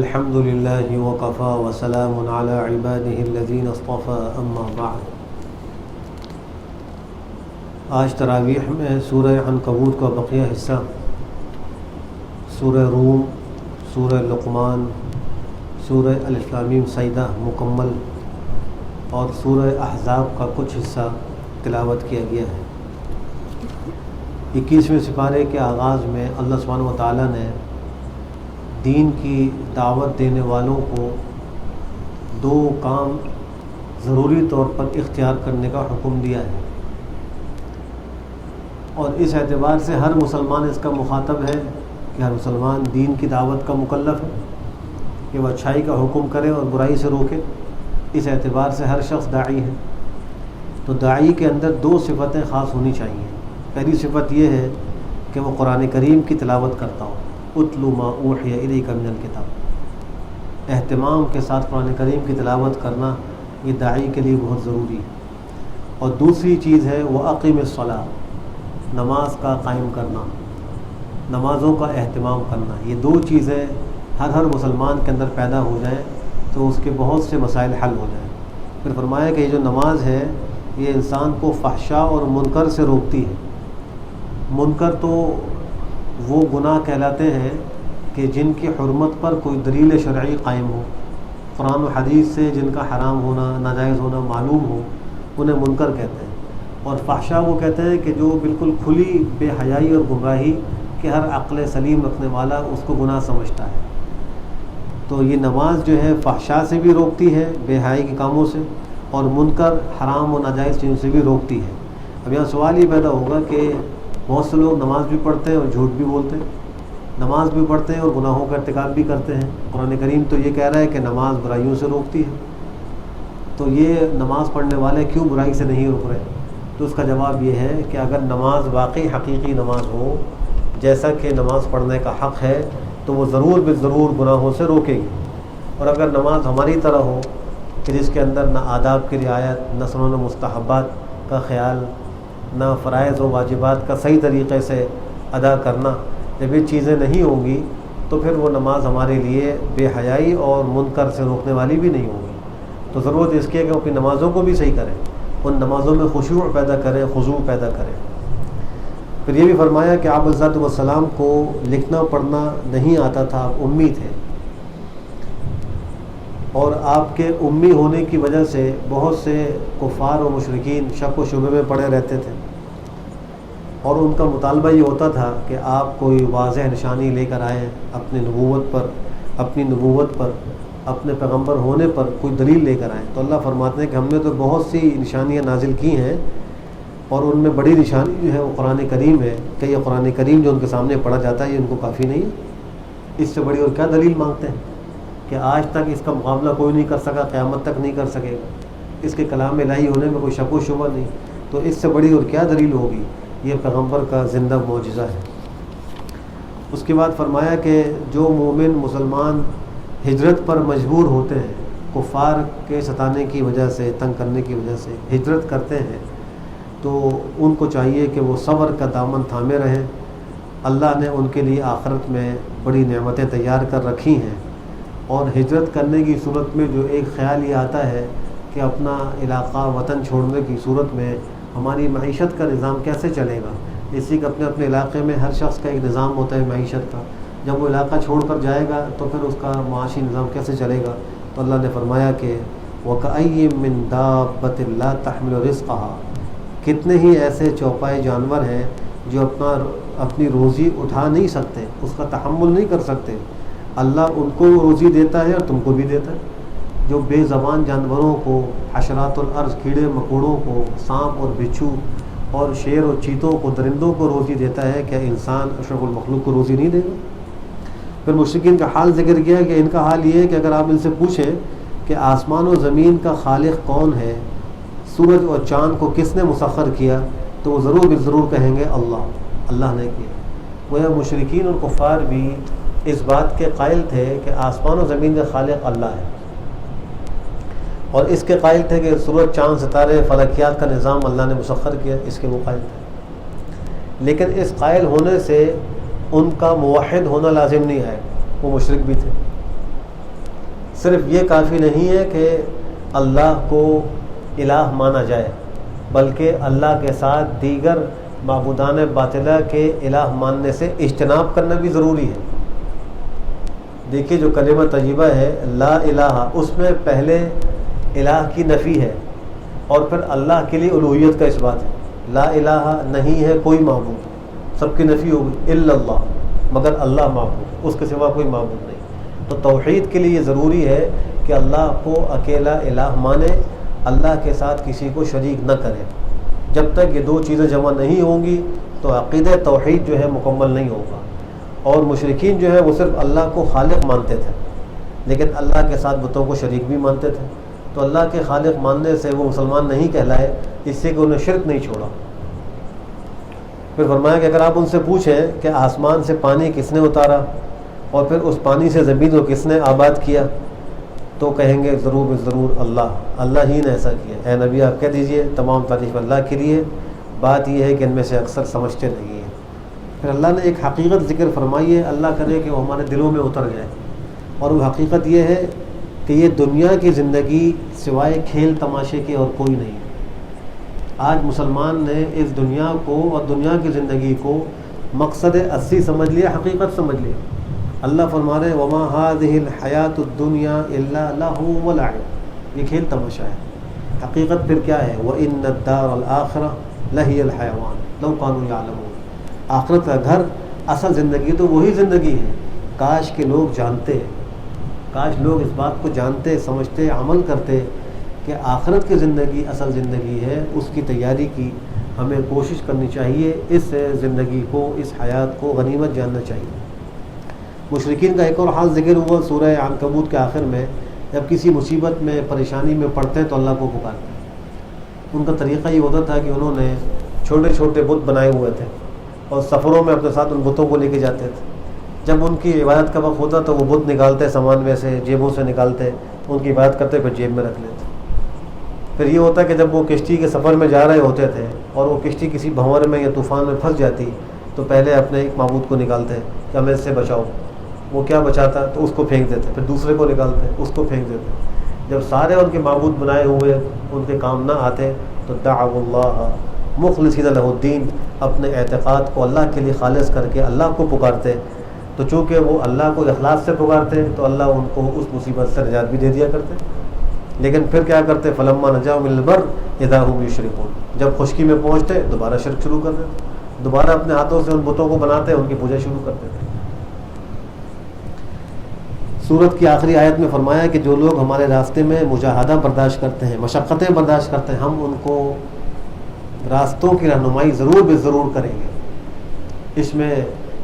الحمد للہ وکفی وسلام علی عبادہ الذین اصطفی اما بعد۔ آج تراویح میں سورہ عنکبوت کا بقیہ حصہ، سورہ روم، سورہ لقمان، سورہ الف لام میم سجدہ مکمل اور سورہ احزاب کا کچھ حصہ تلاوت کیا گیا ہے۔ 21ویں سپارے کے آغاز میں اللہ سبحانہ و تعالیٰ نے دین کی دعوت دینے والوں کو دو کام ضروری طور پر اختیار کرنے کا حکم دیا ہے، اور اس اعتبار سے ہر مسلمان اس کا مخاطب ہے کہ ہر مسلمان دین کی دعوت کا مکلف ہے کہ وہ اچھائی کا حکم کرے اور برائی سے روکے۔ اس اعتبار سے ہر شخص داعی ہے۔ تو داعی کے اندر دو صفتیں خاص ہونی چاہیے۔ پہلی صفت یہ ہے کہ وہ قرآن کریم کی تلاوت کرتا ہو، اتلو ما اوحی الیک من الکتاب، اہتمام کے ساتھ قرآن کریم کی تلاوت کرنا یہ داعی کے لیے بہت ضروری ہے۔ اور دوسری چیز ہے وہ اقیم الصلاۃ، نماز کا قائم کرنا، نمازوں کا اہتمام کرنا۔ یہ دو چیزیں ہر مسلمان کے اندر پیدا ہو جائیں تو اس کے بہت سے مسائل حل ہو جائیں۔ پھر فرمایا کہ یہ جو نماز ہے یہ انسان کو فحشاء اور منکر سے روکتی ہے۔ منکر تو وہ گناہ کہلاتے ہیں کہ جن کی حرمت پر کوئی دلیل شرعی قائم ہو، قرآن و حدیث سے جن کا حرام ہونا، ناجائز ہونا معلوم ہو، انہیں منکر کہتے ہیں۔ اور فحشاء وہ کہتے ہیں کہ جو بالکل کھلی بے حیائی اور گمراہی کہ ہر عقل سلیم رکھنے والا اس کو گناہ سمجھتا ہے۔ تو یہ نماز جو ہے فحشاء سے بھی روکتی ہے، بے حیائی کے کاموں سے، اور منکر حرام و ناجائز چیزوں سے بھی روکتی ہے۔ اب یہاں سوال یہ پیدا ہوگا کہ بہت سے لوگ نماز بھی پڑھتے ہیں اور جھوٹ بھی بولتے ہیں، نماز بھی پڑھتے ہیں اور گناہوں کا ارتکاب بھی کرتے ہیں۔ قرآن کریم تو یہ کہہ رہا ہے کہ نماز برائیوں سے روکتی ہے، تو یہ نماز پڑھنے والے کیوں برائی سے نہیں روک رہے؟ تو اس کا جواب یہ ہے کہ اگر نماز واقعی حقیقی نماز ہو، جیسا کہ نماز پڑھنے کا حق ہے، تو وہ ضرور بالضرور گناہوں سے روکے گی۔ اور اگر نماز ہماری طرح ہو کہ جس کے اندر نہ آداب کی رعایت، نہ سنن و مستحبات کا خیال، نہ فرائض و واجبات کا صحیح طریقے سے ادا کرنا، جب یہ چیزیں نہیں ہوں گی تو پھر وہ نماز ہمارے لیے بے حیائی اور منکر سے روکنے والی بھی نہیں ہوگی۔ تو ضرورت اس کی ہے کہ وہ اپنی نمازوں کو بھی صحیح کریں، ان نمازوں میں خشوع پیدا کریں، خضوع پیدا کریں۔ پھر یہ بھی فرمایا کہ آپ علیہ السلام کو لکھنا پڑھنا نہیں آتا تھا، آپ امی تھے، اور آپ کے امی ہونے کی وجہ سے بہت سے کفار و مشرکین شک و شبہ میں پڑے رہتے تھے، اور ان کا مطالبہ یہ ہوتا تھا کہ آپ کوئی واضح نشانی لے کر آئیں اپنی نبوت پر، اپنے پیغمبر ہونے پر کوئی دلیل لے کر آئیں۔ تو اللہ فرماتے ہیں کہ ہم نے تو بہت سی نشانیاں نازل کی ہیں، اور ان میں بڑی نشانی جو ہے وہ قرآن کریم ہے، کہ یہ قرآن کریم جو ان کے سامنے پڑھا جاتا ہے یہ ان کو کافی نہیں ہے، اس سے بڑی اور کیا دلیل مانگتے ہیں کہ آج تک اس کا مقابلہ کوئی نہیں کر سکا، قیامت تک نہیں کر سکے گا، اس کے کلام الہی ہونے میں کوئی شک و شبہ نہیں، تو اس سے بڑی اور کیا دلیل ہوگی؟ یہ پیغمبر کا زندہ معجزہ ہے۔ اس کے بعد فرمایا کہ جو مومن مسلمان ہجرت پر مجبور ہوتے ہیں، کفار کے ستانے کی وجہ سے، تنگ کرنے کی وجہ سے ہجرت کرتے ہیں، تو ان کو چاہیے کہ وہ صبر کا دامن تھامے رہیں۔ اللہ نے ان کے لیے آخرت میں بڑی نعمتیں تیار کر رکھی ہیں، اور ہجرت کرنے کی صورت میں جو ایک خیال یہ آتا ہے کہ اپنا علاقہ وطن چھوڑنے کی صورت میں ہماری معیشت کا نظام کیسے چلے گا؟ اسی کہ اپنے علاقے میں ہر شخص کا ایک نظام ہوتا ہے معیشت کا، جب وہ علاقہ چھوڑ کر جائے گا تو پھر اس کا معاشی نظام کیسے چلے گا؟ تو اللہ نے فرمایا کہ وَكَأَيٍّ مِّن دَابَّةٍ لَا تَحْمِلُ رِزْقَهَا، کتنے ہی ایسے چوپائے جانور ہیں جو اپنی روزی اٹھا نہیں سکتے، اس کا تحمل نہیں کر سکتے۔ اللہ ان کو روزی دیتا ہے اور تم کو بھی دیتا ہے۔ جو بے زبان جانوروں کو، حشرات الارض، کیڑے مکوڑوں کو، سانپ اور بچھو اور شیر اور چیتوں کو، درندوں کو روزی دیتا ہے، کیا انسان اشرف المخلوق کو روزی نہیں دے گا؟ پھر مشرکین کا حال ذکر کیا کہ ان کا حال یہ ہے کہ اگر آپ ان سے پوچھیں کہ آسمان و زمین کا خالق کون ہے، سورج اور چاند کو کس نے مسخر کیا، تو وہ ضرور کہیں گے اللہ نے کیا۔ گویا مشرکین اور کفار بھی اس بات کے قائل تھے کہ آسمان و زمین کا خالق اللہ ہے، اور اس کے قائل تھے کہ سورج چاند ستارے فلکیات کا نظام اللہ نے مسخر کیا، اس کے وہ قائل تھے۔ لیکن اس قائل ہونے سے ان کا موحد ہونا لازم نہیں ہے، وہ مشرک بھی تھے۔ صرف یہ کافی نہیں ہے کہ اللہ کو الہ مانا جائے، بلکہ اللہ کے ساتھ دیگر معبودان باطلہ کے الہ ماننے سے اجتناب کرنا بھی ضروری ہے۔ دیکھیے جو کلمہ طیبہ ہے لا الہ، اس میں پہلے الہ کی نفی ہے اور پھر اللہ کے لیے الوہیت کا اس بات ہے۔ لا الہ نہیں ہے کوئی معبود، سب کی نفی ہوگی، الا اللہ، مگر اللہ معبود، اس کے سوا کوئی معبود نہیں۔ تو توحید کے لیے یہ ضروری ہے کہ اللہ کو اکیلا الہ مانے، اللہ کے ساتھ کسی کو شریک نہ کرے۔ جب تک یہ دو چیزیں جمع نہیں ہوں گی تو عقیدہ توحید جو ہے مکمل نہیں ہوگا۔ اور مشرکین جو ہے وہ صرف اللہ کو خالق مانتے تھے، لیکن اللہ کے ساتھ بتوں کو شریک بھی مانتے تھے، تو اللہ کے خالق ماننے سے وہ مسلمان نہیں کہلائے، اس سے کہ انہیں شرک نہیں چھوڑا۔ پھر فرمایا کہ اگر آپ ان سے پوچھیں کہ آسمان سے پانی کس نے اتارا اور پھر اس پانی سے زمین کو کس نے آباد کیا، تو کہیں گے ضرور اللہ ہی نے ایسا کیا۔ اے نبی آپ کہہ دیجئے تمام تعریف اللہ کے لیے، بات یہ ہے کہ ان میں سے اکثر سمجھتے نہیں ہیں۔ پھر اللہ نے ایک حقیقت ذکر فرمائی ہے، اللہ کرے کہ وہ ہمارے دلوں میں اتر جائے، اور وہ حقیقت یہ ہے کہ یہ دنیا کی زندگی سوائے کھیل تماشے کے اور کوئی نہیں۔ آج مسلمان نے اس دنیا کو اور دنیا کی زندگی کو مقصد اصلی سمجھ لیا، حقیقت سمجھ لیا۔ اللہ فرما رہے وما هذه الحیات الدنیا الا لہو ولعب، یہ کھیل تماشا ہے۔ حقیقت پھر کیا ہے؟ وان الدار الاخرہ لہی الحیوان لو کانوا یعلمون، آخرت کا گھر، اصل زندگی تو وہی زندگی ہے، کاش کہ لوگ جانتے، کاش لوگ اس بات کو جانتے، سمجھتے، عمل کرتے کہ آخرت کی زندگی اصل زندگی ہے۔ اس کی تیاری کی ہمیں کوشش کرنی چاہیے، اس زندگی کو، اس حیات کو غنیمت جاننا چاہیے۔ مشرکین کا ایک اور حال ذکر ہوا سورہ عنکبوت کے آخر میں، جب کسی مصیبت میں پریشانی میں پڑتے ہیں تو اللہ کو پکارتے ہیں۔ ان کا طریقہ یہ ہوتا تھا کہ انہوں نے چھوٹے چھوٹے بت بنائے ہوئے تھے اور سفروں میں اپنے ساتھ ان بتوں کو لے کے جاتے تھے۔ جب ان کی عبادت کا وقت ہوتا تو وہ بت نکالتے سامان میں سے، جیبوں سے نکالتے، ان کی عبادت کرتے پھر جیب میں رکھ لیتے۔ پھر یہ ہوتا کہ جب وہ کشتی کے سفر میں جا رہے ہوتے تھے اور وہ کشتی کسی بھنور میں یا طوفان میں پھنس جاتی تو پہلے اپنے ایک معبود کو نکالتے کہ ہمیں اس سے بچاؤ، وہ کیا بچاتا تو اس کو پھینک دیتے، پھر دوسرے کو نکالتے اس کو پھینک دیتے۔ جب سارے ان کے معبود بنائے ہوئے ان کے کام نہ آتے تو دعوا اللہ مخلصین لہ الدین، اپنے اعتقاد کو اللہ کے لیے خالص کر کے اللہ کو پکارتے۔ تو چونکہ وہ اللہ کو اخلاص سے پکارتے تو اللہ ان کو اس مصیبت سے نجات بھی دے دیا کرتے۔ لیکن پھر کیا کرتے؟ فلما نجاؤ من البر اذا هم یشرکون، جب خشکی میں پہنچتے دوبارہ شرک شروع کر دیتے، دوبارہ اپنے ہاتھوں سے ان بتوں کو بناتے، ان کی پوجا شروع کرتے تھے۔ سورت کی آخری آیت میں فرمایا کہ جو لوگ ہمارے راستے میں مجاہدہ برداشت کرتے ہیں، مشقتیں برداشت کرتے ہیں، ہم ان کو راستوں کی رہنمائی ضرور بے ضرور کریں گے۔ اس میں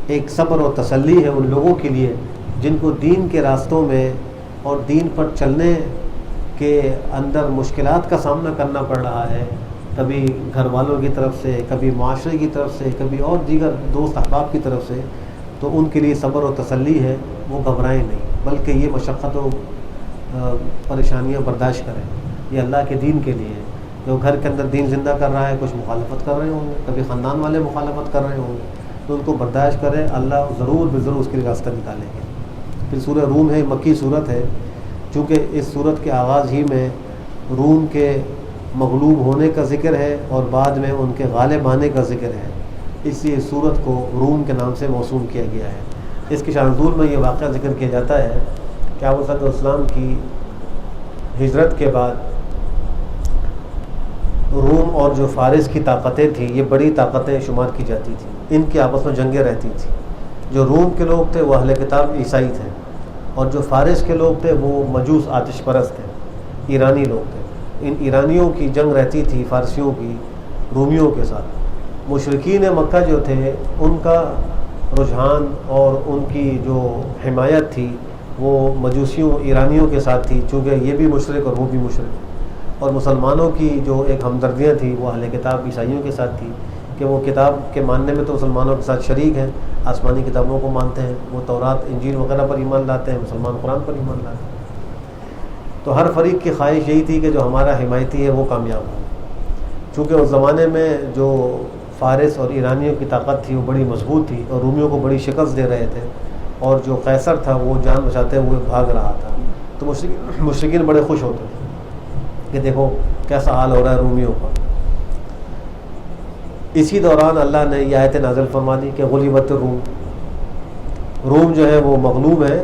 ایک صبر و تسلی ہے ان لوگوں کے لیے جن کو دین کے راستوں میں اور دین پر چلنے کے اندر مشکلات کا سامنا کرنا پڑ رہا ہے، کبھی گھر والوں کی طرف سے، کبھی معاشرے کی طرف سے، کبھی اور دیگر دوست احباب کی طرف سے، تو ان کے لیے صبر و تسلی ہے، وہ گھبرائیں نہیں بلکہ یہ مشقت و پریشانیاں برداشت کریں۔ یہ اللہ کے دین کے لیے ہے۔ جو گھر کے اندر دین زندہ کر رہا ہے، کچھ مخالفت کر رہے ہوں گے، کبھی خاندان والے مخالفت کر رہے ہوں گے، تو ان کو برداشت کریں، اللہ ضرور ضرور اس کے لیے راستہ نکالیں گے۔ پھر سورہ روم ہے، مکی صورت ہے، چونکہ اس صورت کے آغاز ہی میں روم کے مغلوب ہونے کا ذکر ہے اور بعد میں ان کے غالب آنے کا ذکر ہے، اس لیے صورت کو روم کے نام سے موسوم کیا گیا ہے۔ اس کے شان نزول میں یہ واقعہ ذکر کیا جاتا ہے کہ آپ صلی اللہ علیہ وسلم کی ہجرت کے بعد روم اور جو فارس کی طاقتیں تھیں، یہ بڑی طاقتیں شمار کی جاتی تھیں، ان کی آپس میں جنگیں رہتی تھیں۔ جو روم کے لوگ تھے وہ اہل کتاب عیسائی تھے، اور جو فارس کے لوگ تھے وہ مجوس آتش پرست تھے، ایرانی لوگ تھے۔ ان ایرانیوں کی جنگ رہتی تھی فارسیوں کی رومیوں کے ساتھ۔ مشرکین مکہ جو تھے ان کا رجحان اور ان کی جو حمایت تھی وہ مجوسیوں ایرانیوں کے ساتھ تھی، چونکہ یہ بھی مشرک اور وہ بھی مشرک، اور مسلمانوں کی جو ایک ہمدردیاں تھیں وہ اہل کتاب عیسائیوں کے ساتھ تھی کہ وہ کتاب کے ماننے میں تو مسلمانوں کے ساتھ شریک ہیں، آسمانی کتابوں کو مانتے ہیں، وہ تورات انجیل وغیرہ پر ایمان لاتے ہیں، مسلمان قرآن پر ایمان لاتے ہیں۔ تو ہر فریق کی خواہش یہی تھی کہ جو ہمارا حمایتی ہے وہ کامیاب ہو، چونکہ اس زمانے میں جو فارس اور ایرانیوں کی طاقت تھی وہ بڑی مضبوط تھی اور رومیوں کو بڑی شکست دے رہے تھے، اور جو قیصر تھا وہ جان بچاتے ہوئے بھاگ رہا تھا، تو مشرکین بڑے خوش ہوتے تھے کہ دیکھو کیسا حال ہو رہا ہے رومیوں کا. اسی دوران اللہ نے یہ آیت نازل فرما دی کہ غلبت الروم، روم جو ہے وہ مغلوب ہے،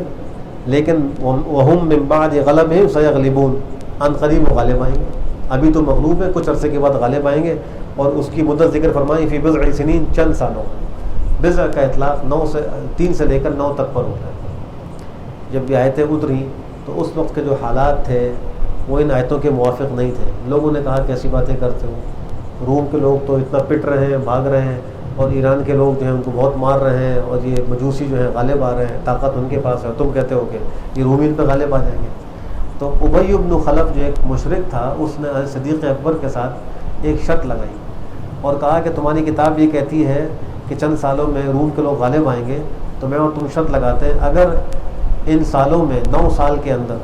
لیکن وہم من بعد غلبہم سیغلبون، ان قریب وہ غالب آئیں گے. ابھی تو مغلوب ہے، کچھ عرصے کے بعد غالب آئیں گے. اور اس کی مدت ذکر فرمائی فی بضع سنین، چند سالوں. بضع کا اطلاق 3 سے لے کر 9 تک پر ہوتا ہے. جب یہ آیتیں اتری تو اس وقت کے جو حالات تھے وہ ان آیتوں کے موافق نہیں تھے. لوگوں نے کہا کیسی باتیں کرتے ہو، روم کے لوگ تو اتنا پٹ رہے ہیں، بھاگ رہے ہیں، اور ایران کے لوگ جو ہیں ان کو بہت مار رہے ہیں، اور یہ مجوسی جو ہیں غالب آ رہے ہیں، طاقت ان کے پاس ہے، تم کہتے ہو کہ یہ رومی ان پہ غالب آ جائیں گے. تو ابی بن خلف جو ایک مشرک تھا، اس نے صدیق اکبر کے ساتھ ایک شرط لگائی اور کہا کہ تمہاری کتاب یہ کہتی ہے کہ چند سالوں میں روم کے لوگ غالب آئیں گے، تو میں اور تم شرط لگاتے ہیں اگر ان سالوں میں 9 سال کے اندر،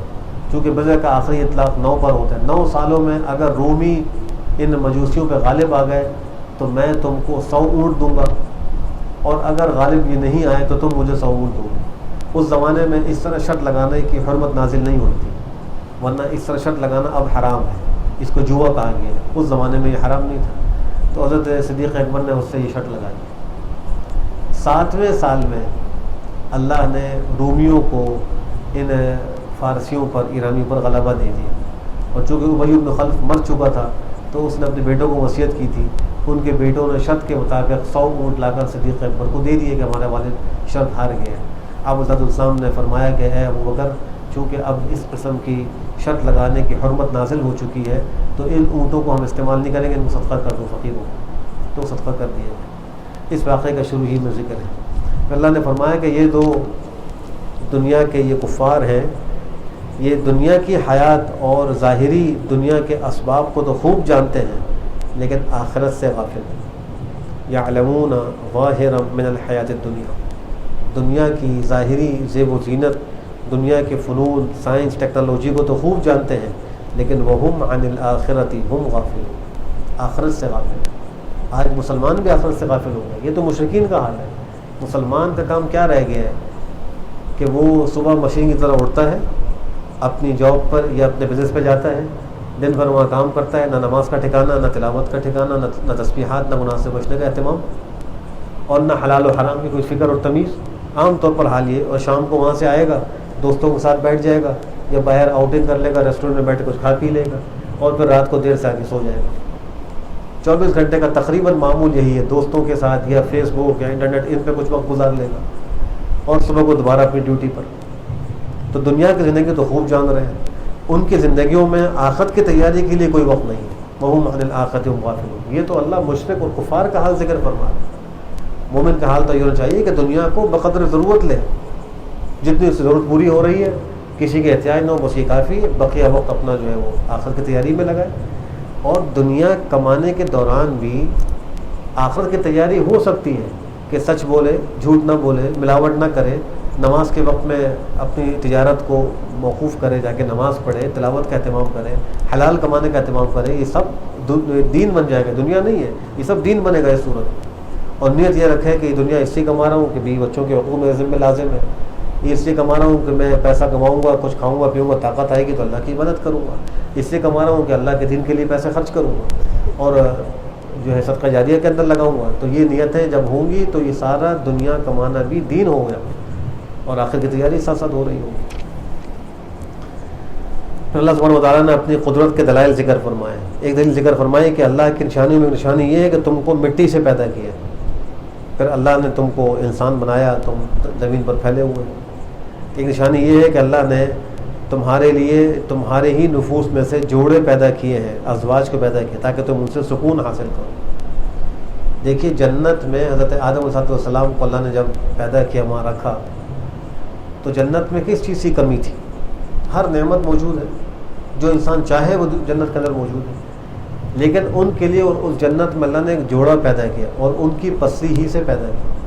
چونکہ بضع کا آخری اطلاق 9 پر ہوتا ہے، 9 سالوں میں اگر رومی ان مجوسیوں پہ غالب آ گئے تو میں تم کو 100 اونٹ دوں گا، اور اگر غالب یہ نہیں آئے تو تم مجھے 100 اونٹ دو گے. اس زمانے میں اس طرح شرط لگانے کی حرمت نازل نہیں ہوئی تھی، ورنہ اس طرح شرط لگانا اب حرام ہے، اس کو جوا کہا گیا ہے. اس زمانے میں یہ حرام نہیں تھا. تو حضرت صدیق اکبر نے اس سے یہ شرط لگائی. 7ویں سال میں اللہ نے رومیوں کو ان فارسیوں پر، ایرانیوں پر غلبہ دے دیا. اور چونکہ ابی بن خلف مر چکا تھا تو اس نے اپنے بیٹوں کو وصیت کی تھی. ان کے بیٹوں نے شرط کے مطابق 100 اونٹ لا کر صدیق اکبر کو دے دیے کہ ہمارے والد شرط ہار گئے ہیں. اب حضرت السلام نے فرمایا کہ اے ابو بکر، چونکہ اب اس قسم کی شرط لگانے کی حرمت نازل ہو چکی ہے تو ان اونٹوں کو ہم استعمال نہیں کریں گے، ان کو صدقہ کر دو فقیروں کو. تو صدقہ کر دیا. اس واقعے کا شروع ہی میں ذکر ہے. اللہ نے فرمایا کہ یہ دو دنیا کے یہ کفار ہیں، یہ دنیا کی حیات اور ظاہری دنیا کے اسباب کو تو خوب جانتے ہیں لیکن آخرت سے غافل ہیں. یعلمون ظاہرا من الحیات الدنیا، دنیا کی ظاہری زیب و زینت، دنیا کے فنون، سائنس، ٹیکنالوجی کو تو خوب جانتے ہیں لیکن وہم عن الآخرۃ ہم غافلون، آخرت سے غافل ہیں. آج مسلمان بھی آخرت سے غافل ہو گئے. یہ تو مشرکین کا حال ہے. مسلمان کا کام کیا رہ گیا ہے کہ وہ صبح مشین کی طرح اٹھتا ہے، اپنی جاب پر یا اپنے بزنس پہ جاتا ہے، دن بھر وہاں کام کرتا ہے، نہ نماز کا ٹھکانہ، نہ تلاوت کا ٹھکانہ، نہ تسبیحات، نہ مناسب بچنے کا اہتمام، اور نہ حلال و حرام کی کوئی فکر اور تمیز. عام طور پر حال یہ. اور شام کو وہاں سے آئے گا، دوستوں کے ساتھ بیٹھ جائے گا یا باہر آؤٹنگ کر لے گا، ریسٹورینٹ میں بیٹھ کے کچھ کھا پی لے گا، اور پھر رات کو دیر سے آ کے سو جائے گا. 24 گھنٹے کا تقریباً معمول یہی ہے، دوستوں کے ساتھ یا فیس بک یا انٹرنیٹ ان پہ کچھ وقت گزار لے گا اور صبح کو دوبارہ اپنی ڈیوٹی پر. تو دنیا کی زندگی تو خوب جان رہے ہیں. ان کی زندگیوں میں آخرت کی تیاری کے لیے کوئی وقت نہیں ہے. وہم عن الآخرۃ ہم غافلون. یہ تو اللہ مشرک اور کفار کا حال ذکر فرما رہا ہے. مومن کا حال تو یہ ہونا چاہیے کہ دنیا کو بقدر ضرورت لے، جتنی اس کی ضرورت پوری ہو رہی ہے، کسی کے احتیاج نہ ہو، بس یہ کافی ہے. بقیہ وقت اپنا جو ہے وہ آخرت کی تیاری میں لگائے. اور دنیا کمانے کے دوران بھی آخرت کی تیاری ہو سکتی ہے کہ سچ بولے، جھوٹ نہ بولے، ملاوٹ نہ کرے، نماز کے وقت میں اپنی تجارت کو موقوف کرے، جا کے نماز پڑھے، تلاوت کا اہتمام کرے، حلال کمانے کا اہتمام کرے. یہ سب دین بن جائے گا. دنیا نہیں ہے، یہ سب دین بنے گا اس صورت. اور نیت یہ رکھے کہ یہ دنیا اس سے کما رہا ہوں کہ بیوی بچوں کے حقوق میرے ذمہ لازم ہے، یہ اس سے کما رہا ہوں کہ میں پیسہ کماؤں گا، کچھ کھاؤں گا پیوں گا، طاقت آئے گی تو اللہ کی مدد کروں گا، اس سے کما رہا ہوں کہ اللہ کے دین کے لیے پیسے خرچ کروں گا اور جو ہے صدقہ جاریہ کے اندر لگاؤں گا. تو یہ نیتیں جب ہوں گی تو یہ سارا دنیا کمانا بھی دین ہو گیا اور آخر کی تیاری ساتھ ساتھ ہو رہی ہوگی. پھر اللہ سبحانہ و تعالیٰ نے اپنی قدرت کے دلائل ذکر فرمائے. ایک دلیل ذکر فرمائی کہ اللہ کی نشانیوں میں نشانی یہ ہے کہ تم کو مٹی سے پیدا کیا، پھر اللہ نے تم کو انسان بنایا، تم زمین پر پھیلے ہوئے. ایک نشانی یہ ہے کہ اللہ نے تمہارے لیے تمہارے ہی نفوس میں سے جوڑے پیدا کیے ہیں، ازواج کو پیدا کیا تاکہ تم ان سے سکون حاصل کرو. دیکھیے جنت میں حضرت آدم علیہ السلام کو اللہ نے جب پیدا کیا، وہاں رکھا، تو جنت میں کس چیز کی کمی تھی؟ ہر نعمت موجود ہے، جو انسان چاہے وہ جنت کے اندر موجود ہے. لیکن ان کے لیے اور اس جنت میں اللہ نے ایک جوڑا پیدا کیا اور ان کی پسری ہی سے پیدا کیا.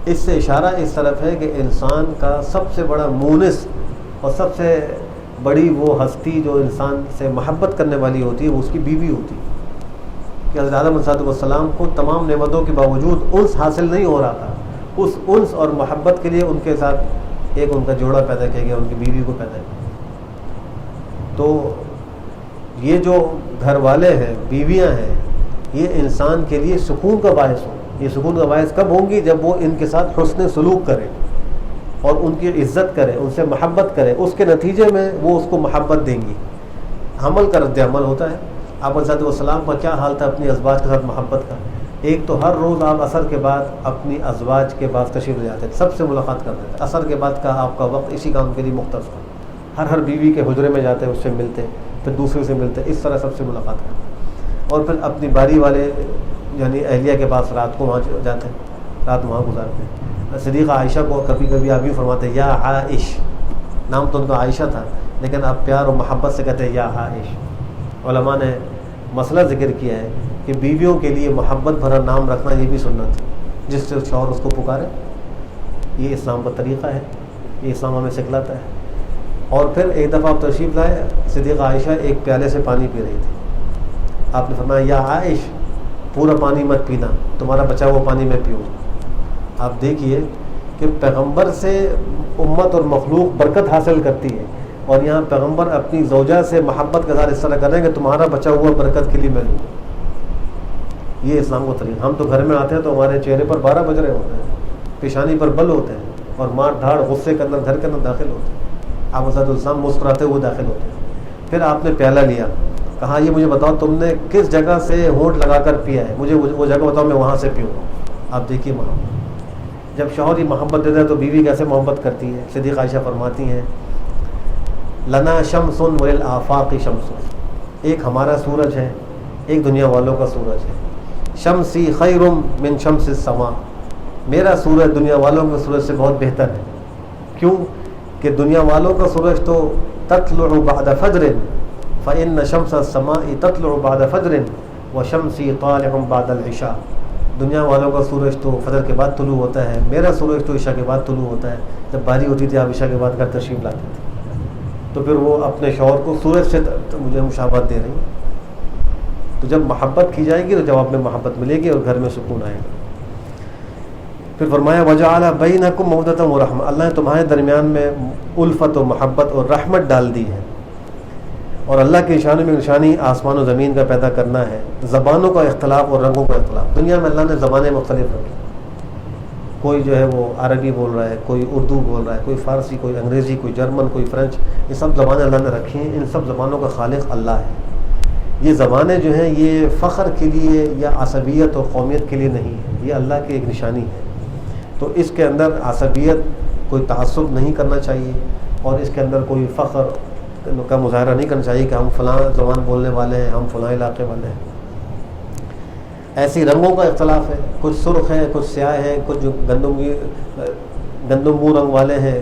اس سے اشارہ اس طرف ہے کہ انسان کا سب سے بڑا مونس اور سب سے بڑی وہ ہستی جو انسان سے محبت کرنے والی ہوتی ہے وہ اس کی بیوی ہوتی ہے. کہ حضرت آدم علیہ السلام کو تمام نعمتوں کے باوجود انس حاصل نہیں ہو رہا تھا. اس انس اور محبت کے لیے ان کے ساتھ ایک ان کا جوڑا پیدا کیا گیا، ان کی بیوی کو پیدا کیا. تو یہ جو گھر والے ہیں، بیویاں ہیں، یہ انسان کے لیے سکون کا باعث ہو. یہ سکون کا باعث کب ہوں گی؟ جب وہ ان کے ساتھ حسن سلوک کرے اور ان کی عزت کرے، ان سے محبت کرے. اس کے نتیجے میں وہ اس کو محبت دیں گی. حمل کا رد عمل ہوتا ہے. آپ علیہ السلام کا کیا حال تھا اپنی ازواج کے ساتھ محبت کا؟ ایک تو ہر روز آپ عصر کے بعد اپنی ازواج کے پاس تشریف لے جاتے تھے، سب سے ملاقات کرتے تھے. عصر کے بعد کا آپ کا وقت اسی کام کے لیے مختص تھا. ہر بیوی کے حجرے میں جاتے، اس سے ملتے، پھر دوسرے سے ملتے، اس طرح سب سے ملاقات کرتے. اور پھر اپنی باری والے یعنی اہلیہ کے پاس رات کو وہاں جاتے، رات وہاں گزارتے. صدیقہ عائشہ کو کبھی کبھی آپ یوں فرماتے یا عائش، نام تو ان کا عائشہ تھا لیکن آپ پیار اور محبت سے کہتے ہیں یا عائش. علماء نے مسئلہ ذکر کیا ہے کہ بیویوں کے لیے محبت بھرا نام رکھنا یہ بھی سنت ہے، جس سے شوہر اس کو پکارے. یہ اسلام کا طریقہ ہے، یہ اسلام ہمیں سکھلاتا ہے. اور پھر ایک دفعہ آپ تشریف لائے، صدیقہ عائشہ ایک پیالے سے پانی پی رہی تھی. آپ نے فرمایا یا عائش، پورا پانی مت پینا، تمہارا بچا ہوا پانی میں پیوں. آپ دیکھیے کہ پیغمبر سے امت اور مخلوق برکت حاصل کرتی ہے، اور یہاں پیغمبر اپنی زوجہ سے محبت کا اظہار اس طرح کر رہے ہیں کہ تمہارا بچا ہوا برکت کے لیے میں لوں. یہ اسلام کا طریقہ. ہم تو گھر میں آتے ہیں تو ہمارے چہرے پر 12 بج رہے ہوتے ہیں، پیشانی پر بل ہوتے ہیں، اور مار دھاڑ غصے کے اندر گھر کے اندر داخل ہوتے ہیں. آپ حضرت السلام مسکراتے ہوئے داخل ہوتے ہیں. پھر آپ نے پیالہ لیا، کہا یہ مجھے بتاؤ تم نے کس جگہ سے ہونٹ لگا کر پیا ہے، مجھے وہ جگہ بتاؤ میں وہاں سے پیوں. آپ دیکھیے محبت. جب شوہر ہی محبت دیتا ہے تو بیوی کیسے محبت کرتی ہے. صدیقہ عائشہ فرماتی ہیں لنا شمس وللآفاق شمس، ایک ہمارا سورج ہے، ایک دنیا والوں کا سورج ہے. شمسی خیر من شمس السماء، میرا سورج دنیا والوں کے سورج سے بہت بہتر ہے. کیوں کہ دنیا والوں کا سورج تو تطلع بعد فجر، فإن شمس السماء تطلع بعد فجر وشمسی طالع بعد العشاء. دنیا والوں کا سورج تو فجر کے بعد طلوع ہوتا ہے، میرا سورج تو عشاء کے بعد طلوع ہوتا ہے. جب باری ہوتی تھی آپ عشاء کے بعد گھر تشریف لاتے تھے. تو پھر وہ اپنے شوہر کو سورج سے مجھے مشابہت دے رہی ہیں. تو جب محبت کی جائے گی تو جواب میں محبت ملے گی اور گھر میں سکون آئے گا. پھر فرمایا وجعل بینکم مودۃ ورحمۃ، اللہ نے تمہارے درمیان میں الفت و محبت اور رحمت ڈال دی ہے. اور اللہ کی نشانی میں نشانی آسمان و زمین کا پیدا کرنا ہے. زبانوں کا اختلاف اور رنگوں کا اختلاف. دنیا میں اللہ نے زبانیں مختلف رکھی. کوئی جو ہے وہ عربی بول رہا ہے، کوئی اردو بول رہا ہے، کوئی فارسی، کوئی انگریزی، کوئی جرمن، کوئی فرینچ. یہ سب زبانیں اللہ نے رکھی ہیں. ان سب زبانوں کا خالق اللہ ہے. یہ زبانیں جو ہیں یہ فخر کے لیے یا عصبیت اور قومیت کے لیے نہیں ہے، یہ اللہ کی ایک نشانی ہے. تو اس کے اندر عصبیت، کوئی تعصب نہیں کرنا چاہیے، اور اس کے اندر کوئی فخر کا مظاہرہ نہیں کرنا چاہیے کہ ہم فلاں زبان بولنے والے ہیں، ہم فلاں علاقے والے ہیں. ایسی رنگوں کا اختلاف ہے، کچھ سرخ ہیں، کچھ سیاہ ہیں، کچھ جو گندم رنگ والے ہیں.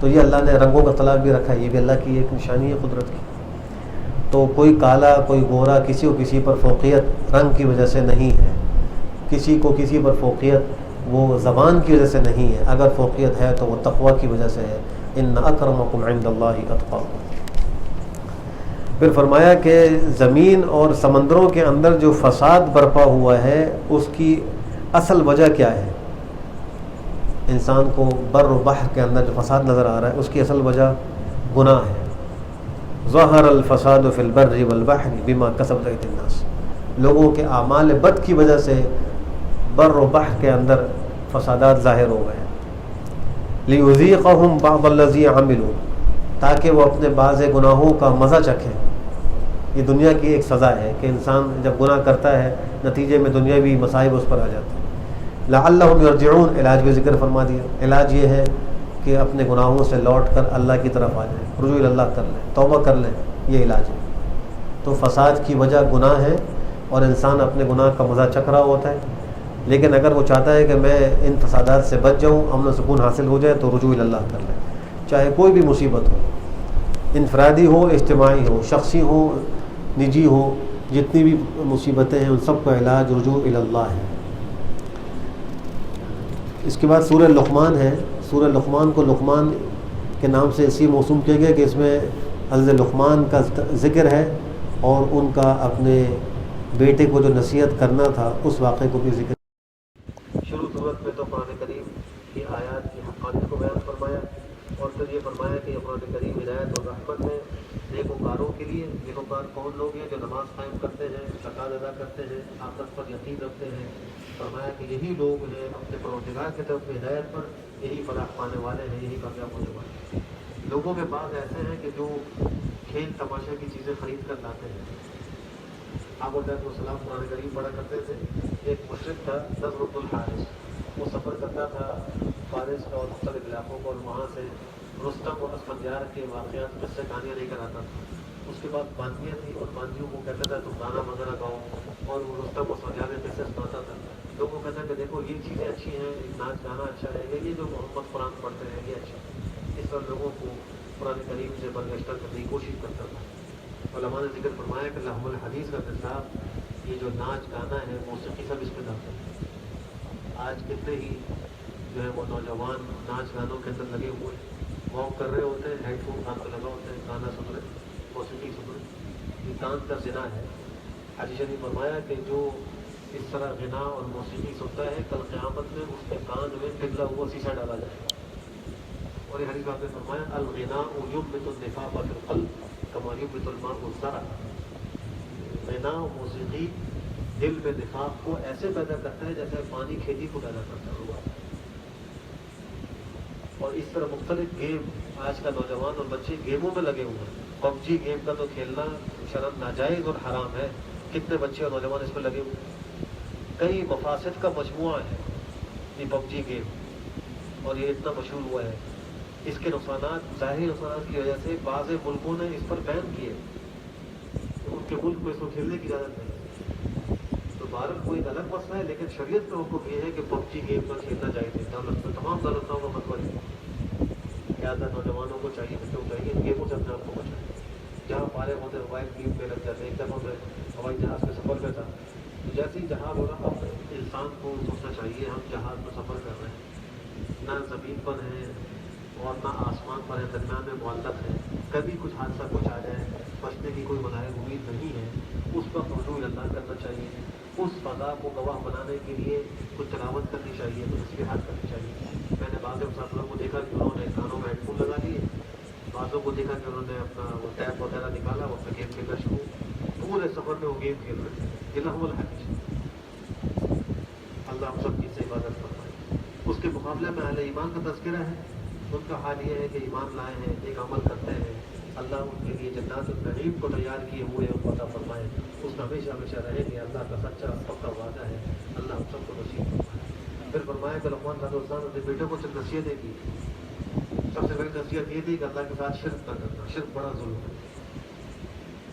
تو یہ اللہ نے رنگوں کا اختلاف بھی رکھا ہے، یہ بھی اللہ کی ایک نشانی ہے قدرت کی. تو کوئی کالا کوئی گورا، کسی کو کسی پر فوقیت رنگ کی وجہ سے نہیں ہے، کسی کو کسی پر فوقیت وہ زبان کی وجہ سے نہیں ہے. اگر فوقیت ہے تو وہ تقوی کی وجہ سے ہے. ان اکرمکم عند اللہ اتقاکم. پھر فرمایا کہ زمین اور سمندروں کے اندر جو فساد برپا ہوا ہے اس کی اصل وجہ کیا ہے؟ انسان کو بر و بحر کے اندر جو فساد نظر آ رہا ہے اس کی اصل وجہ گناہ ہے. ظہر الفساد فی البر والبحر بما کسبت ایدی الناس. لوگوں کے اعمال بد کی وجہ سے بر و بحر کے اندر فسادات ظاہر ہو گئے. لیذیقہم بعض الذی عملوا، تاکہ وہ اپنے بعض گناہوں کا مزہ چکھیں. یہ دنیا کی ایک سزا ہے کہ انسان جب گناہ کرتا ہے نتیجے میں دنیاوی مصائب اس پر آ جاتے ہیں. لعلہم یرجعون، علاج بھی ذکر فرما دیا. علاج یہ ہے کہ اپنے گناہوں سے لوٹ کر اللہ کی طرف آ جائیں، رجوع اللہ کر لیں، توبہ کر لیں. یہ علاج ہے. تو فساد کی وجہ گناہ ہے اور انسان اپنے گناہ کا مزہ چکھ رہا ہوتا ہے. لیکن اگر وہ چاہتا ہے کہ میں ان فسادات سے بچ جاؤں، امن و سکون حاصل ہو جائے، تو رجوع اللہ کر لیں. چاہے کوئی بھی مصیبت ہو، انفرادی ہو، اجتماعی ہو، شخصی ہو، نجی ہو، جتنی بھی مصیبتیں ہیں ان سب کا علاج رجوع اللہ ہے. اس کے بعد سورہ لقمان ہے. سورہ لقمان کو لقمان کے نام سے اسی موسوم کیا گیا کہ اس میں حضرت لقمان کا ذکر ہے اور ان کا اپنے بیٹے کو جو نصیحت کرنا تھا اس واقعے کو بھی ذکر. شروع صورت میں تو قرآن کریم کی آیات کی حقانیت کو بیان فرمایا، اور پھر یہ فرمایا کہ یہ قرآن کریم ہدایت اور رحمت ہے نیکوکاروں کے لیے. نیکوکار کون لوگ ہیں؟ جو نماز قائم کرتے ہیں, زکوٰۃ ادا کرتے ہیں, آخرت پر یقین رکھتے ہیں. فرمایا کہ یہی لوگ ہیں اپنے پروردگار کی طرف ہدایت پر, یہی فلاح پانے والے ہیں, یہی کامیاب ہونے والے ہیں. لوگوں کے بعض ایسے ہیں کہ جو کھیل تماشے کی چیزیں خرید کر لاتے ہیں. آپ علیہ السلام قرآن کریم پڑھا کرتے تھے. ایک مشرک تھا نضر بن الحارث, وہ سفر کرتا تھا فارس کا اور مختلف علاقوں کو, اور وہاں سے رستم اور اسفندیار کے واقعات قصے کہانیاں لے کر آتا تھا. اس کے بعد باندیاں تھیں اور باندیوں کو کہتا تھا تم گانا وغیرہ گاؤ, اور وہ رستم اور اسفندیار کے قصے سناتا تھا. لوگوں کو کہتا ہے کہ دیکھو یہ چیزیں اچھی ہیں, ناچ گانا اچھا ہے, یہ جو محمد قرآن پڑھتے ہیں یہ اچھا ہے. اس طرح لوگوں کو قرآن کریم سے برگشتہ کرنے کی کوشش کرتا تھا. علماء نے ذکر فرمایا کہ لحم الحدیث کا نصاب, یہ جو ناچ گانا ہے, موسیقی سب اس میں داخل ہے. آج کتنے ہی جو ہے وہ نوجوان ناچ گانوں کے اندر لگے ہوئے ہیں, واک کر رہے ہوتے ہیں, ہیڈ فون کان پہ لگا ہوتے ہیں, گانا سن رہے, موسیقی سن رہے. یہ کان کا زنا ہے. حدیث نے فرمایا کہ جو اس طرح غنا اور موسیقی سنتا ہے, کل قیامت میں اس کے کان میں پگھلا ہوا شیشہ ڈالا جائے گا. اور یہ حدیث آپ نے فرمایا الغناء ینبت النفاق فی القلب کما ینبت الماء الزرع. غنا و موسیقی دل میں نفاق کو ایسے پیدا کرتا ہے جیسے پانی کھیتی کو پیدا کرتا ہوا. اور اس طرح مختلف گیم, آج کا نوجوان اور بچے گیموں میں لگے ہوئے ہیں. پب جی گیم کا تو کھیلنا شرم ناجائز اور حرام ہے. کتنے بچے اور نوجوان اس میں لگے ہوئے ہیں. کئی مفاسد کا مجموعہ ہے یہ پب جی گیم, اور یہ اتنا مشہور ہوا ہے. اس کے نقصانات, ظاہری نقصانات کی وجہ سے بعض ملکوں نے اس پر بین کیے. ان کے ملک میں اس کو کھیلنے کی اجازت نہیں. تو بھارت کو ایک الگ مسئلہ ہے, لیکن شریعت کا حکم یہ ہے کہ پب جی گیم کا کھیلنا چاہیے. دولت میں تمام دولتوں کا فتویٰ ہے. زیادہ نوجوانوں کو چاہیے, بچوں کو چاہیے گیموں سے اپنے آپ کو بچائیں. جہاں فارغ ہوتے موبائل گیم پہ لگ جاتے ہیں. ایک دفعہ میں ہوائی جہاز کے سفر پہ تھا, تو جیسے ہی جہاز ہو رہا, اب انسان کو سوچنا چاہیے ہم جہاز میں سفر کر رہے ہیں, نہ زمین پر ہیں اور نہ آسمان پر ہے, درمیان میں معلق ہے. کبھی کچھ حادثہ کچھ آ جائے, بچنے کی کوئی مظاہر امید نہیں ہے. اس وقت رجوع اللہ کرنا چاہیے. اس فضا کو گواہ بنانے کے لیے کچھ تلاوت کرنی چاہیے, کچھ تسبیحات کرنی چاہیے. میں نے بعض مسافروں کو دیکھا کہ انہوں نے کانوں میں ہیڈ فون لگا لیے, بعضوں کو دیکھا کہ انہوں نے اپنا وہ ٹیپ وغیرہ نکالا, وہ اپنا گیم کھیلنا شروع. پورے سفر میں وہ گیم کھیل رہے تھے. یہ لہو الحدیث. اللہ ہم سب کی سے عبادت فرمائے. اس کے مقابلے میں اہل ایمان کا تذکرہ ہے. ان کا حال یہ ہے کہ ایمان لائے ہیں, ایک عمل کرتے ہیں. اللہ ان کے لیے جنات النعیم کو تیار کیے ہوئے ان کو عطا فرمائے. اس میں ہمیشہ ہمیشہ رہیں گے. اللہ کا سچا پکا وعدہ ہے. اللہ ہم سب کو نصیب فرمائے. پھر فرمایا کہ لقمان علیہ السلام اپنے بیٹے کو چند نصیحتیں کی. سب سے بڑی نصیحت یہ تھی کہ اللہ کے ساتھ شرک نہ کرنا, شرک بڑا ظلم ہے.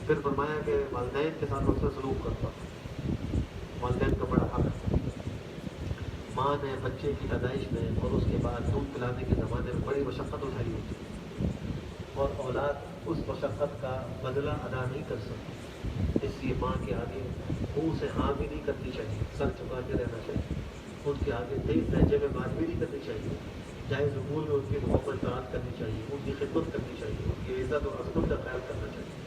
پھر فرمایا کہ والدین کے ساتھ اس سے سلوک کرتا, والدین کا بڑا حق ہے. ماں نے بچے کی پیدائش میں اور اس کے بعد دودھ پلانے کے زمانے میں بڑی مشقت اٹھائی ہوتی ہے, اور اولاد اس مشقت کا بدلہ ادا نہیں کر سکتی. اس لیے ماں کے آگے منہ سے ہاں بھی نہیں کرنی چاہیے, سر چکا کے رہنا چاہیے. ان کے آگے تیز لہجے میں بات بھی نہیں کرنی چاہیے. جائز امور میں ان کی محبت اطاعت کرنی چاہیے, ان کی خدمت کرنی چاہیے, ان کی عزت اور عظمت کا خیال کرنا چاہیے.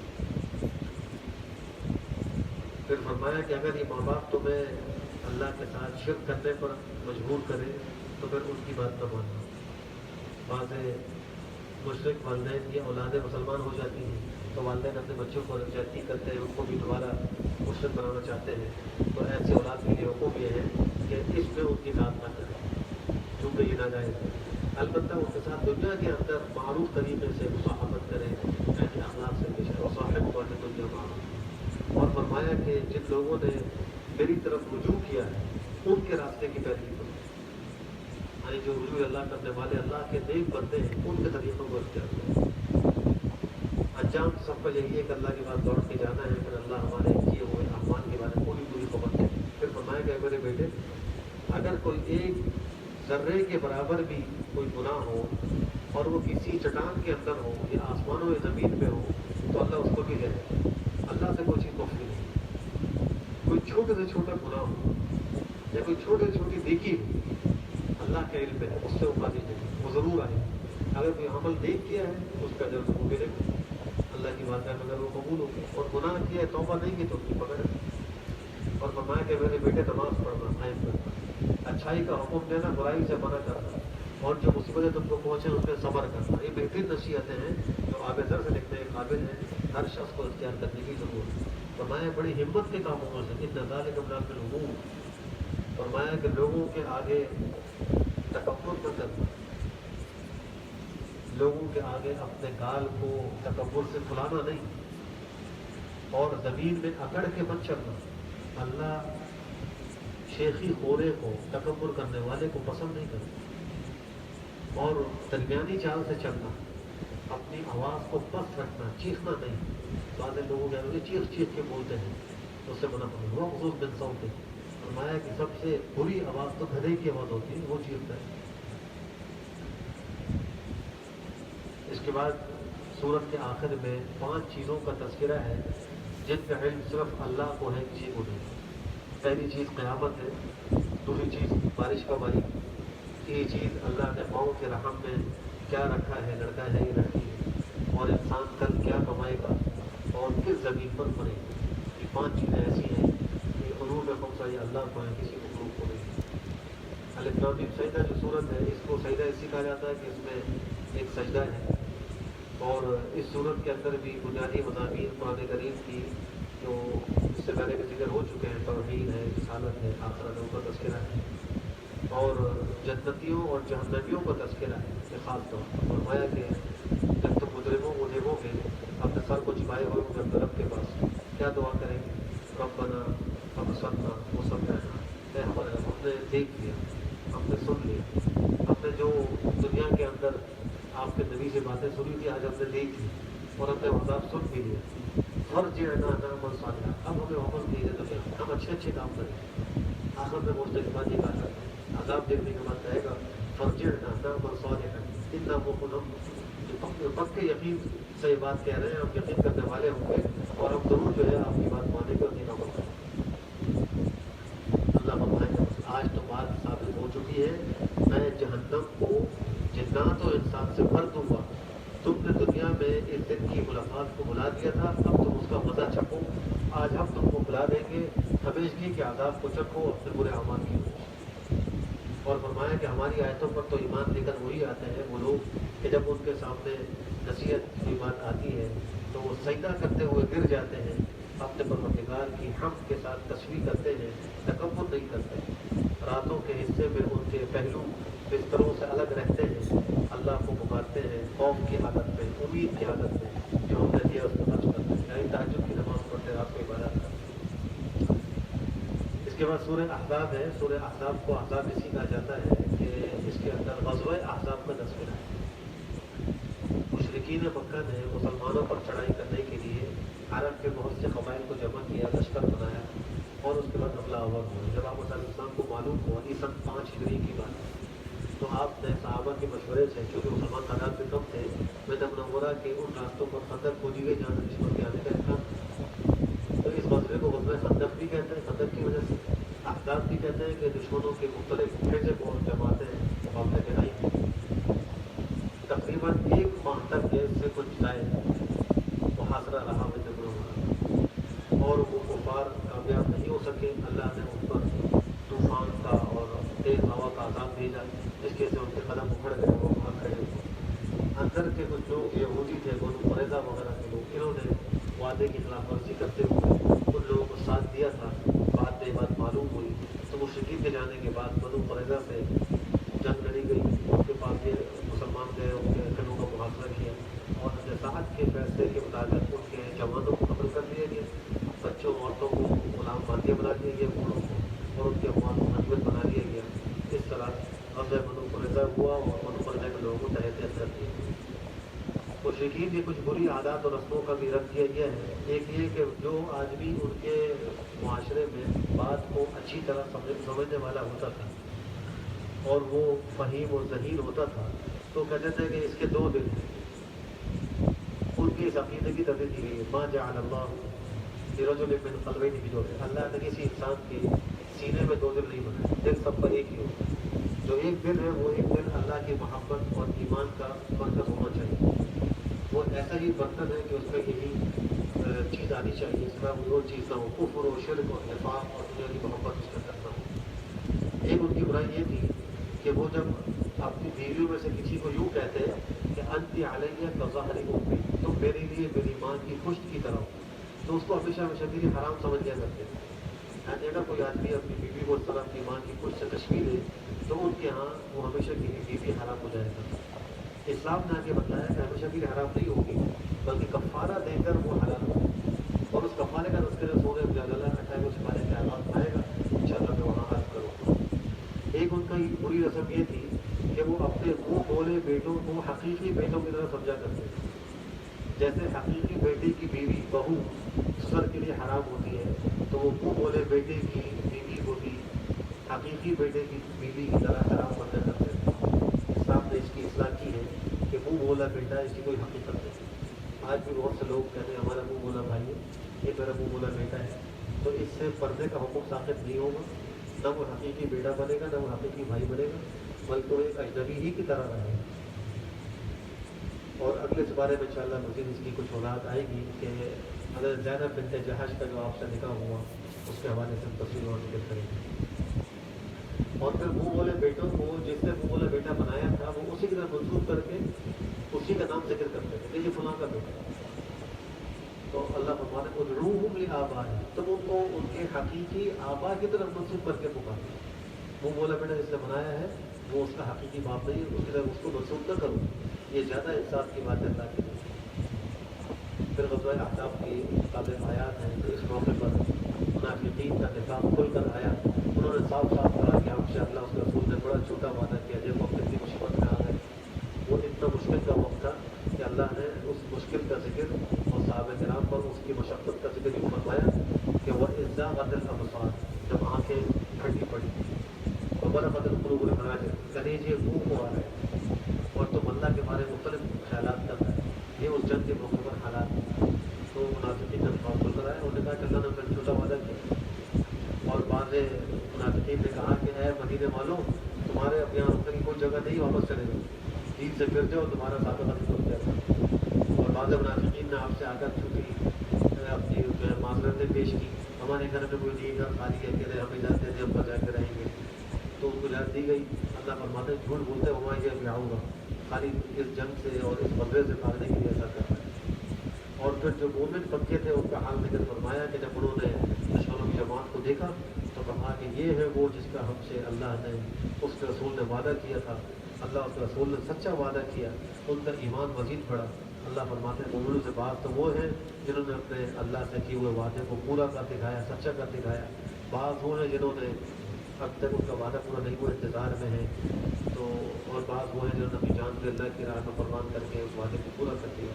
پھر فرمایا کہ اگر یہ ماں باپ تمہیں اللہ کے ساتھ شرک کرنے پر مجبور کرے تو پھر ان کی بات نہ ماننا. بعض مشرک والدین کی اولادیں مسلمان ہو جاتی ہیں, تو والدین اپنے بچوں کو رجعتی کرتے ہیں, ان کو بھی دوبارہ مشرک بنانا چاہتے ہیں. تو ایسے اولاد کے لیے حکم یہ ہے کہ اس میں ان کی بات نہ کریں, کیونکہ یہ ناجائز ہے. البتہ ان کے ساتھ دنیا کے اندر معروف طریقے سے مصاحبت کریں, یعنی اخلاق سے پیش آئیں. صاحب کو دنیا معروف. اور فرمایا کہ جن لوگوں نے میری طرف رجوع کیا ہے ان کے راستے کی پیروی کرو. یعنی جو رجوع اللہ کرنے والے اللہ کے نیک بندے ہیں, ان کے طریقوں کو اختیار کرو. انجام سب کا یہی ہے کہ اللہ کے بعد دوڑ کے جانا ہے, پھر اللہ ہمارے کیے ہوئے اعمال کے بارے میں پوری پوری خبر دے. پھر فرمایا کہ میرے بیٹے, اگر کوئی ایک ذرے کے برابر بھی کوئی گناہ ہو اور وہ کسی چٹان کے اندر ہو یا آسمانوں یا زمین پہ ہو, تو اللہ اس کو بھی لے لے. اللہ سے کوئی چیز مفت نہیں. کوئی چھوٹے سے چھوٹا گناہ ہو یا کوئی چھوٹی سے چھوٹی نیکی ہو, اللہ کے علم ہے, اس سے وہ قاضی نہیں, وہ ضرور آئے. اگر کوئی عمل نیک کیا ہے اس کا ضرور وہ ملے گا اللہ کی بات ہے, اگر وہ قبول ہوگی. اور گناہ کیا ہے, توبہ نہیں کی, تو اس کی پکڑ. اور فرمایا کہ میرے بیٹے نماز پڑھنا, قائم کرنا, اچھائی کا حکم دینا, برائی سے منع کرنا, اور جو مصیبتیں تم کو پہنچے اس پہ صبر کرنا. یہ بہترین نصیحتیں ہیں جو آب ذر سے لکھنے کے قابل ہے، ہر شخص کو اختیار کرنے کی ضرورت ہے۔ فرمایا بڑی ہمت کے کاموں میں سے ان ذالک من عزم الامور، فرمایا کہ لوگوں کے آگے تکبر نہ کرنا، لوگوں کے آگے اپنے گال کو تکبر سے پھلانا نہیں، اور زمین میں اکڑ کے مت چلنا۔ اللہ شیخی خورے کو، تکبر کرنے والے کو پسند نہیں کرتا، اور درمیانی چال سے چلنا، اپنی آواز کو پست رکھنا، چیخنا نہیں۔ بعض لوگوں کے چیخ چیخ کے بولتے ہیں، اس سے منع کرنا۔ وہ خصوص بن صوت، فرمایا کہ سب سے بری آواز تو گدھے کی آواز ہوتی ہے، وہ چیختا ہے۔ اس کے بعد سورت کے آخر میں 5 چیزوں کا تذکرہ ہے جن کا علم صرف اللہ کو ہے، کسی کو نہیں۔ پہلی چیز قیامت ہے، دوسری چیز بارش کا باری، تیسری چیز اللہ نے پاؤں کے رحم میں کیا رکھا ہے، لڑکا ہے یا لڑکی ہے، اور انسان کل کیا کمائے گا اور کس زمین پر مرے گا۔ یہ 5 چیزیں ایسی ہیں کہ حضور میں خمسہ یہ اللہ کو ہے، کسی مخلوق کو نہیں۔ الف لام میم سجدہ جو صورت ہے، اس کو سجدہ اس کہا جاتا ہے کہ اس میں ایک سجدہ ہے، اور اس صورت کے اندر بھی بنیادی مضامین قرآن کریم کی جو اس سے پہلے کے ذکر ہو چکے ہیں، توحید ہے، رسالت ہے، آخرت ہے، ان کا تذکرہ ہے، اور جنتیوں اور جہنمیوں کا تذکرہ ہے۔ کہ خاص طور پر فرمایا کہ جب تم مجرموں مجرموں کے اپنے سر کو چھپائے ہوئے ہوں گے اپنے رب کے پاس، کیا دعا کریں گے؟ ربنا ابصرنا وسمعنا، اے ہمارے رب، ہم نے دیکھ لیا، ہم نے سن لیا، ہم نے جو دنیا کے اندر آپ کے نبی سے باتیں سنی تھی، آج ہم نے دیکھ لی اور ہم نے عذاب سن بھی لیا۔ فرجعنا نعمل صالحا، اب ہمیں واپس بھیجے تو کیا ہم اچھے اچھے کام کریں۔ آخر میں مستقبل یہ کہا کرتے ہیں، عذاب دیکھنے کے بعد کہے گا فرجعنا نعمل صالحا انا موقنون، جو پکے یقین سے یہ بات کہہ رہے ہیں، ہم یقین کرنے والے ہوں گے اور ہم ضرور جو ہے آپ کی بات مانیں گے اور نیک عمل کریں گے۔ اللہ فرمائے آج تو بات ثابت ہو چکی ہے، میں جہنم کو جنات و انسان سے بھر دوں گا۔ تم نے دنیا میں اس دن کی ملاقات کو بلا دیا تھا، اب تم اس کا مزہ چکھو۔ آج ہم تم کو بلا دیں گے ہمیشگی کے عذاب کو چکھو اپنے برے اعمال کی۔ اور فرمایا کہ ہماری آیتوں پر تو ایمان لے کر وہی آتے ہیں وہ لوگ کہ جب ان کے سامنے نصیحت کی بات آتی ہے تو وہ سجدہ کرتے ہوئے گر جاتے ہیں، اپنے پروردگار کی حمد کے ساتھ تسبیح کرتے ہیں، تکبر نہیں کرتے۔ راتوں کے حصے میں ان کے پہلو بستروں سے الگ رہتے ہیں، اللہ کو پکارتے ہیں خوف کی حالت میں، امید کی حالت میں، جو ہم نے دیا اس کو خرچ کرتے ہیں، یعنی تہجد کی نماز پڑھتے ہیں، رات کو عبادت کرتے ہیں۔ اس کے بعد سورہ احزاب ہے۔ سورہ احزاب کو احزاب اسی کہا جاتا ہے کہ اس کے اندر غزوہ احزاب کا تذکرہ ہے۔ مشرکین مکہ نے مسلمانوں پر چڑھائی کرنے کے لیے عرب کے بہت سے قبائل کو جمع کیا، لشکر بنایا، اور اس کے بعد حملہ آور ہوا۔ جب آپ صلی اللہ علیہ وسلم کو معلوم ہوا کہ سن 5 ہجری کی بات ہے، تو آپ نے صحابہ کے مشورے سے، چونکہ مسلمان تعداد میں کم تھے، مدینہ منورہ کے ان راستوں پر خندق کھودی گئی جہاں سے دشمن کے آنے کا امکان تھا۔ تو اس غزوے کو غزوہ خندق بھی کہتے ہیں، خندق کی وجہ سے۔ احزاب بھی کہتے ہیں کہ دشمنوں کے مختلف بھیجے اور جماعتیں مقابلے میں آئی۔ تقریباً 1 ماہ تک گیس سے کچھ زائد محاصرہ رہا مدینہ منورہ، اور وہ کفار کامیاب نہیں ہو سکے۔ اللہ نے ان پر طوفان کا اور تیز ہوا کا عذاب بھیجا، جس کے سے ان کے قدم اکھڑ گئے، وہ وہاں کھڑے ہوئے۔ اندر کے کچھ لوگ یہودی تھے، بنو قریظہ وغیرہ کے لوگ، انہوں نے وعدے کی خلاف ورزی کرتے ہوئے ان لوگوں کو ساتھ دیا تھا۔ بعد میں بات معلوم ہوئی تو مشرکین کے جانے کے بعد بنو قریظہ سے جنگ لڑی گئی، ان کے پاس یہ مسلمان گئے، ان کے قلعوں کا محاصرہ کیا، اور نصاحت کے فیصلے کے مطابق ان کے جوانوں کو قتل کر دیا گیا، بچوں عورتوں کو غلام باندھیے بنا دیا گیا، بوڑھوں کو، اور ان کے اموال کو غنیمت بنا لیا گیا۔ اس طرح غزوہ بنو قریظہ ہوا اور بنو قریظہ کے لوگوں کو تحت کر دیا گیا۔ مشرکین کی کچھ بری عادات اور رسموں کا بھی رد کیا گیا ہے۔ ایک یہ کہ جو آدمی ان کے معاشرے میں بات کو اچھی طرح سمجھنے والا ہوتا تھا اور وہ فہیم اور ذہین ہوتا تھا، تو کہتے تھے کہ اس کے 2 دل ہیں۔ ان کی اس عقیدے کی تردید کی گئی ہے، ما جعل اللہ لرجل من قلبین فی جوفہ، اللہ نے کسی انسان کے سینے میں 2 دل نہیں بنائے، دل سب کا ایک ہی ہوتا ہے۔ جو ایک دل ہے وہ ایک دل اللہ کی محبت اور ایمان کا مرکز ہونا چاہیے، وہ ایسا ہی برتن ہے کہ اس میں یہی چیز آنی چاہیے، اس میں وہ چیز نہ ہو، کفر و شرک اور نفاق اور دنیا کی محبت اس کا کرنا ہو۔ ایک ان کی برائی یہ تھی کہ وہ جب اپنی بیویوں میں سے کسی کو یوں کہتے کہ انت علیہ کظہر امی، تم میرے لیے میری ماں کی پشت کی طرح ہو. تو اس کو ہمیشہ ہمیشہ کے لیے حرام سمجھ لیا کرتے تھے. یعنی اگر کوئی آدمی اپنی بیوی کو اس طرح اپنی ماں کی پشت سے تشبیہ دے تو ان کے ہاں وہ ہمیشہ کے لیے بیوی حرام ہو جائے گا. اسلام نے آگے بتایا کہ ہمیشہ کے لیے حرام نہیں ہوگی بلکہ کفارہ دے کر وہ حلال ہوگی. اور اس کفارے کا تذکرہ سورہ مجادلہ 28 پارے کے آغاز آئے گا. انشاءاللہ میں وہاں عرض کروں گا. ایک ان کا بری رسم یہ تھی کہ وہ اپنے منہ بولے بیٹوں کو حقیقی بیٹوں کی طرح سمجھا کرتے تھے. جیسے حقیقی بیٹے کی بیوی بہو سسر کے لیے حرام ہوتی ہے تو وہ منہ بولے بیٹے کی بیوی کو بھی حقیقی بیٹے کی بیوی کی طرح حرام سمجھا کرتے تھے. اسلام نے اس کی اصلاح کی ہے کہ منہ بولا بیٹا اس کی کوئی حقیقت نہیں. آج بھی بہت سے لوگ کہتے ہیں ہمارا منہ بولا بھائی ہے, یہ میرا منہ بولا بیٹا ہے. تو اس سے پردے کا حکم ثابت نہیں ہوگا. نہ وہ حقیقی بیٹا بنے گا نہ وہ حقیقی بھائی بنے گا بلکہ وہ ایک اجنبی ہی کی طرح رہے گا. اور اگلے بارے میں انشاءاللہ مزید اس کی کچھ وضاحت آئے گی کہ حضرت زینب بنت جہش کا جو آپ سے نکاح ہوا اس کے حوالے سے تفصیل اور ذکر کریں گے. اور پھر منہ بولے بیٹوں کو جس نے منہ بولا بیٹا بنایا تھا وہ اسی کی طرح منسوخ کر کے اسی کا نام ذکر کرتے تھے کہ یہ فلاں کا بیٹا. تو اللہ فرماتے ہیں ادعوہم لآبائہم, تم ان کو ان کے حقیقی آبا کی طرف منسوخ کر کے پکارو. منہ بولا بیٹا جس نے بنایا ہے وہ اس کا حقیقی باپ نہیں ہے, اس کی طرف اس کو منسوخ نہ کرو. یہ زیادہ انصاف کی بات ہے اللہ کی. پھر غزوہ احزاب کی مطابق آیات ہیں تو اس موقع پر منافقین کا نفاق کھل کر آیا. انہوں نے صاف صاف کہا کہ ہم سے اللہ اس کے رسول نے بڑا چھوٹا وعدہ کیا. جب وقت اتنی مصیبت میں آ گئے, وہ اتنا مشکل کا وقت تھا کہ اللہ نے اس مشکل کا ذکر اور صحابہ کرام پر اس کی مشقت کا ذکر یوں فرمایا کہ وہ ازاغت الابصار, جب آنکھیں ٹھنڈی پڑی, وبلغت القلوب الحناجر, کلیجے منہ کو آ رہے اور تم اللہ کے بارے میں مختلف خیالات کر رہے ہیں. یہ اس جنگ کے موقع پر حالات. تو منافقین کا نفاق کھل کر آئے. انہوں نے کہا کہ اللہ نے ہمیں چھوٹا وعدہ کیا. اور بعض منافقین نے کہا کہ اے مدینے والوں, تمہارے اب یہاں رکنے کی کوئی جگہ نہیں, واپس چلے جاؤ, دین سے پھر جاؤ, تمہارا ساتھ ختم ہو جائے گا. اور بعض منافقین نے آپ سے آ کر چھوٹی اپنی جو ہے معذرتیں پیش کی. ہمارے گھر میں کوئی نہیں گھر خالی ہے, کہ ہم اجازت دیں, ہم پر جا کے رہیں گے. تو ان کو اجازت دی گئی. اللہ فرماتے ہیں جھوٹ بولتے ہوا یہ بھی آؤں گا, خالی اس جنگ سے اور اس بدلے سے بھاگنے کے لیے ایسا کر رہا ہے. اور پھر جو مومن پکے تھے ان کا حال ذکر فرمایا کہ جب انہوں نے دشمنوں کی جماعت کو دیکھا تو کہا کہ یہ ہے وہ جس کا ہم سے اللہ نے اس کے رسول نے وعدہ کیا تھا. اللہ اس کے رسول نے سچا وعدہ کیا, ان کا ایمان مزید بڑھا. اللہ فرماتے ہیں مومنوں سے بات تو وہ ہیں جنہوں نے اپنے اللہ سے کیے ہوئے وعدے کو پورا کر دکھایا, سچا کر دکھایا. بعض وہ ہیں جنہوں نے اب تک ان کا وعدہ پورا نہیں ہوا, انتظار میں ہے. تو اور بعض وہ ہیں جنہوں نے اپنی جان کو اللہ کی راہ میں قربان کر کے اس وعدے کو پورا کر دیا.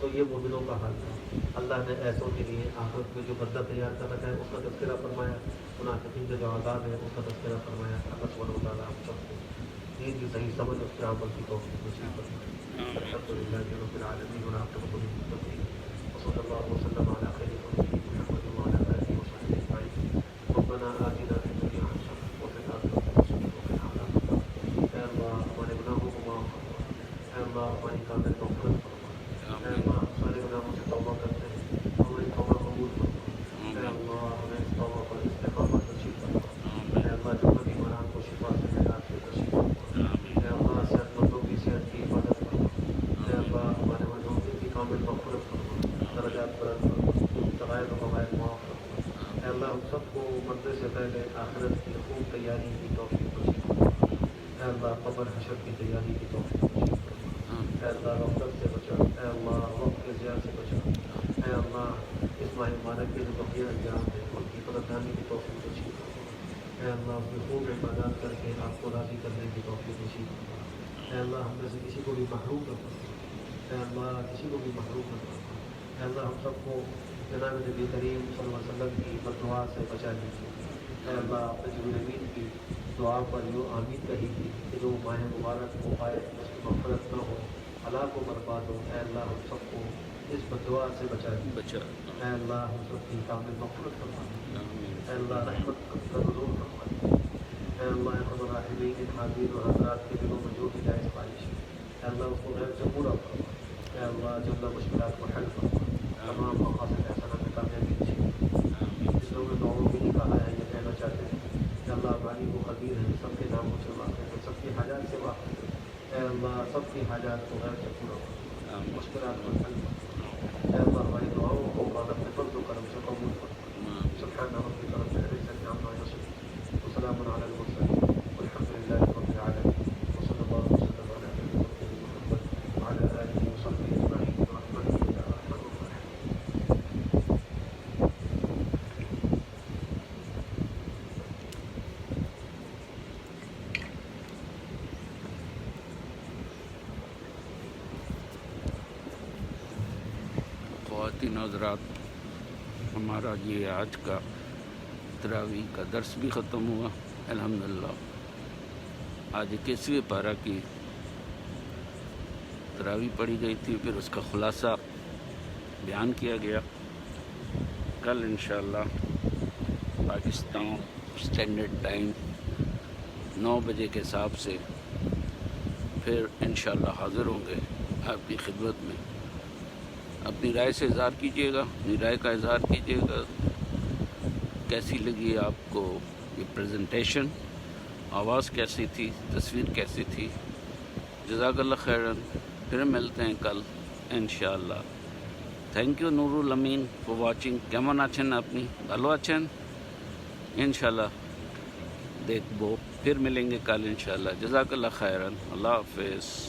تو یہ مومنوں کا حال تھا. اللہ نے ایسوں کے لیے آخرت میں جو بدلہ تیار کر رکھا ہے اس کا تذکرہ فرمایا. منافقین کے جو عذاب ہے اس کا تذکرہ فرمایا. اللہ سبحانہ و تعالیٰ ہم سب کو دین کی صحیح سمجھ اس کے عمل کی توفیق نصیب فرمائے. الحمدللہ رب العالمین والعاقبۃ للمتقین وصلی اللہ وسلم علی خیر خلقہ محمد وعلی آلہ وصحبہ اجمعین. ربنا آتنا فی الدنیا حسنہ وفی الآخرۃ حسنہ وقنا عذاب النار. اے اللہ ہمارے گناہوں کو معاف فرما. اے اللہ ہماری کامل مغفرت فرما. اے اللہ ہمارے گناہوں سے توبہ کرتے ہیں, ہماری توبہ قبول فرما. اے اللہ ہمیں اس توبہ پر استقامت نصیب فرما. اے اللہ جو بیماران کو شفا سے علاج سے نصیب فرما. اے اللہ صحت مندوں کی صحت کی حفاظت فرما. اے اللہ ہمارے مظلومین کی کامل مغفرت فرما, درجات بلند فرما, شرائط و قواعد معاف فرما. اے اللہ ہم سب کو مرنے سے پہلے آخرت کی خوب تیاری کی توفیق نصیب فرما. اے اللہ قبر حشر کی تیاری کی توفیق نصیب فرما. اے اللہ غفلت سے بچا. اے اللہ وقت کے ضیاع سے بچا. اے اللہ اس ماہ مبارک کے جو بقیہ انجام ہیں ان کی قدردانی کی توفیق نصیب فرما. اے اللہ اس میں خوب عبادات کر کے آپ کو راضی کرنے کی توفیق نصیب فرما. اے اللہ ہم میں سے کسی کو بھی محروم نہ فرما. اے اللہ کسی کو بھی محروم نہ فرما. اے اللہ ہم سب کو جناب نبی کریم صلی اللہ علیہ وسلم کی بددعا سے بچا لیجیے. اے اللہ اپنے جبریل امین کی دعا پر یوں آمین کہی تھی کہ جو ماہ مبارک کو پائے اس کی مغفرت نہ ہو, ہلاک و برباد ہو. اے اللہ ہم سب کو اس بددعا سے بچا لیجیے. اے اللہ ہم سب کی کامل مغفرت فرما. اے اللہ رحمت کا نزول فرما. اے اللہ ارحم الراحمین ان حاضرین اور حضرات کے دلوں میں جو بھی جائز خواہش ہے اے اللہ اس کو غیر سے پورا فرما. اے اللہ جل مشکلات کو حل فرما. تمام مقاصد حسنہ میں کامیابی نصیب. جس لوگوں نے دعاؤں بھی نہیں کہا ہے یہ کہنا چاہتے ہیں کہ اللہ ہماری وہ قدیر ہے, سب کے ناموں سے واقف ہے, سب کی حاجات سے واقف ہے. اے اللہ سب کی حاجات کو غیر سے پورا فرما, مشکلات کو حل فرما. حضرات، ہمارا یہ آج کا تراویح کا درس بھی ختم ہوا الحمدللہ۔ آج 21ویں پارہ کی تراویح پڑھی گئی تھی، پھر اس کا خلاصہ بیان کیا گیا۔ کل انشاءاللہ پاکستان اسٹینڈرڈ ٹائم 9 بجے کے حساب سے پھر انشاءاللہ حاضر ہوں گے آپ کی خدمت میں۔ اپنی رائے سے اظہار کیجیے گا، اپنی رائے کا اظہار کیجیے گا، کیسی لگی آپ کو یہ پریزنٹیشن، آواز کیسی تھی، تصویر کیسی تھی۔ جزاک اللہ خیرن، پھر ملتے ہیں کل انشاءاللہ۔ Thank you Noor Alamin for watching. کیمن آچھن اپنی بھلو آچھن انشاءاللہ دیکھبو، پھر ملیں گے کل انشاءاللہ۔ جزاک اللہ خیرن، اللہ حافظ۔